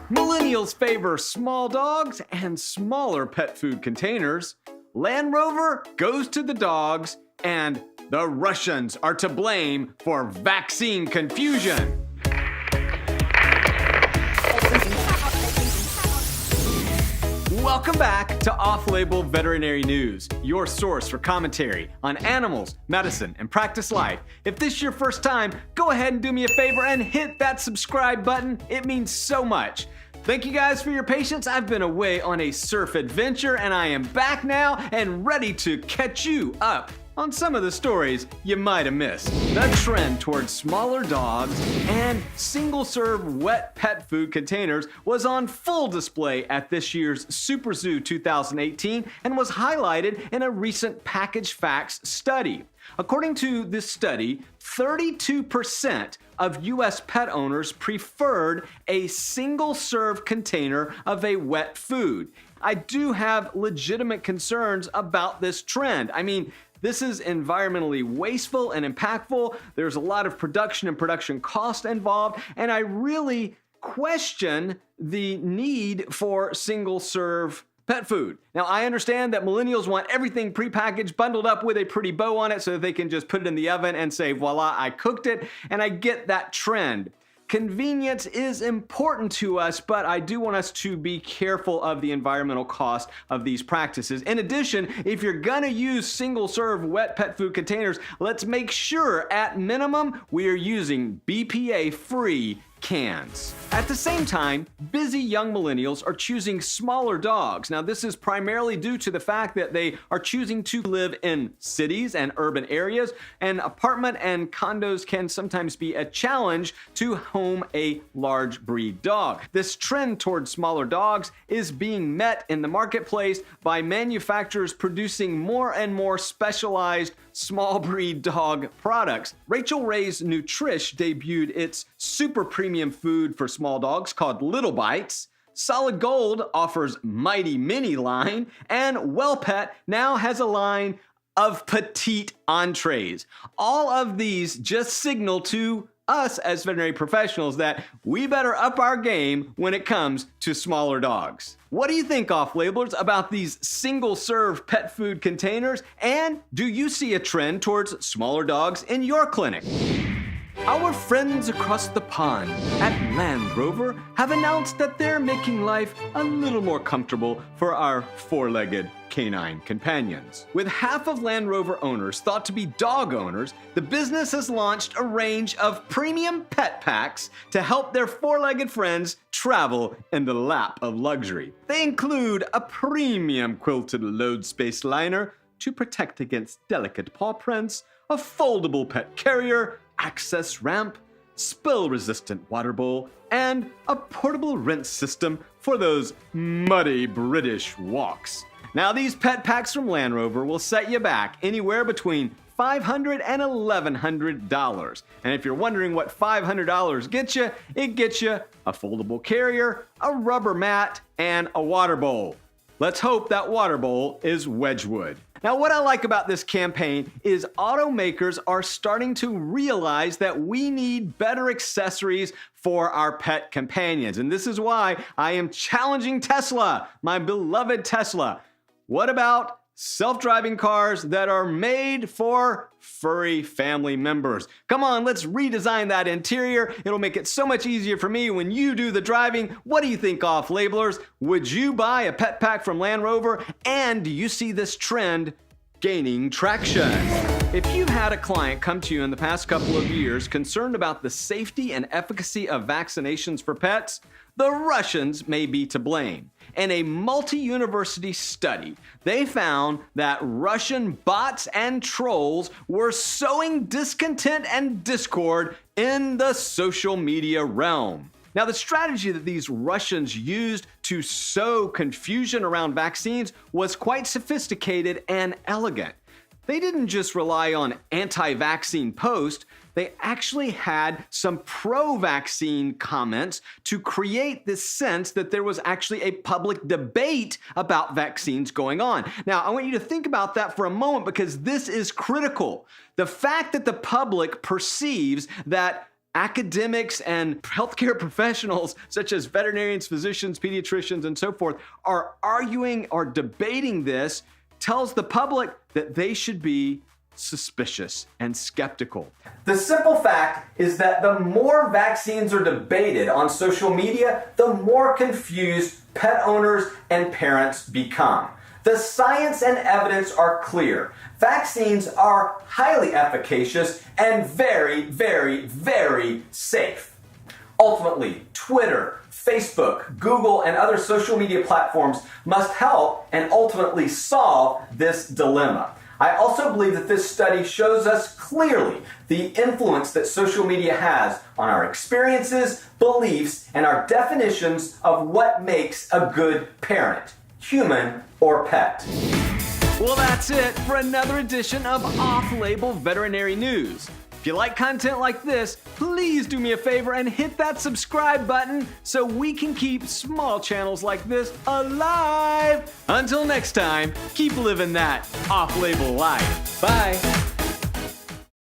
Millennials favor small dogs and smaller pet food containers. Land Rover goes to the dogs, and the Russians are to blame for vaccine confusion. Welcome back to Off-Label Veterinary News, your source for commentary on animals, medicine, and practice life. If this is your first time, go ahead and do me a favor and hit that subscribe button. It means so much. Thank you guys for your patience. I've been away on a surf adventure, and I am back now and ready to catch you up on some of the stories you might have missed. The trend towards smaller dogs and single-serve wet pet food containers was on full display at this year's Super Zoo 2018 and was highlighted in a recent Package Facts study. According to this study, 32% of U.S. pet owners preferred a single-serve container of a wet food. I do have legitimate concerns about this trend. I mean, this is environmentally wasteful and impactful. There's a lot of production and production cost involved, and I really question the need for single-serve pet food. Now, I understand that millennials want everything prepackaged, bundled up with a pretty bow on it so that they can just put it in the oven and say, voila, I cooked it, and I get that trend. Convenience is important to us, but I do want us to be careful of the environmental cost of these practices. In addition, if you're gonna use single-serve wet pet food containers, let's make sure at minimum we are using BPA-free cans. At the same time, busy young millennials are choosing smaller dogs. Now, this is primarily due to the fact that they are choosing to live in cities and urban areas, and apartment and condos can sometimes be a challenge to home a large breed dog. This trend towards smaller dogs is being met in the marketplace by manufacturers producing more and more specialized small breed dog products. Rachel Ray's Nutrish debuted its super premium food for small dogs called Little Bites. Solid Gold offers Mighty Mini line, and Well Pet now has a line of petite entrees. All of these just signal to us as veterinary professionals that we better up our game when it comes to smaller dogs. What do you think, off-labelers, about these single-serve pet food containers? And do you see a trend towards smaller dogs in your clinic? Our friends across the pond at Land Rover have announced that they're making life a little more comfortable for our four-legged canine companions. With half of Land Rover owners thought to be dog owners, the business has launched a range of premium pet packs to help their four-legged friends travel in the lap of luxury. They include a premium quilted load space liner to protect against delicate paw prints, a foldable pet carrier, access ramp, spill-resistant water bowl, and a portable rinse system for those muddy British walks. Now, these pet packs from Land Rover will set you back anywhere between $500 and $1,100. And if you're wondering what $500 gets you, it gets you a foldable carrier, a rubber mat, and a water bowl. Let's hope that water bowl is Wedgwood. Now, what I like about this campaign is automakers are starting to realize that we need better accessories for our pet companions. And this is why I am challenging Tesla, my beloved Tesla. What about self-driving cars that are made for furry family members? Come on, let's redesign that interior. It'll make it so much easier for me when you do the driving. What do you think, off-labelers? Would you buy a pet pack from Land Rover? And do you see this trend gaining traction? If you've had a client come to you in the past couple of years concerned about the safety and efficacy of vaccinations for pets, the Russians may be to blame. In a multi-university study, they found that Russian bots and trolls were sowing discontent and discord in the social media realm. Now, the strategy that these Russians used to sow confusion around vaccines was quite sophisticated and elegant. They didn't just rely on anti-vaccine posts, they actually had some pro-vaccine comments to create this sense that there was actually a public debate about vaccines going on. Now, I want you to think about that for a moment because this is critical. The fact that the public perceives that academics and healthcare professionals, such as veterinarians, physicians, pediatricians, and so forth, are arguing or debating this tells the public that they should be suspicious and skeptical. The simple fact is that the more vaccines are debated on social media, the more confused pet owners and parents become. The science and evidence are clear. Vaccines are highly efficacious and very, very, very safe. Ultimately, Twitter, Facebook, Google, and other social media platforms must help and ultimately solve this dilemma. I also believe that this study shows us clearly the influence that social media has on our experiences, beliefs, and our definitions of what makes a good parent, human or pet. Well, that's it for another edition of Off-Label Veterinary News. If you like content like this, please do me a favor and hit that subscribe button so we can keep small channels like this alive. Until next time, keep living that off-label life. Bye.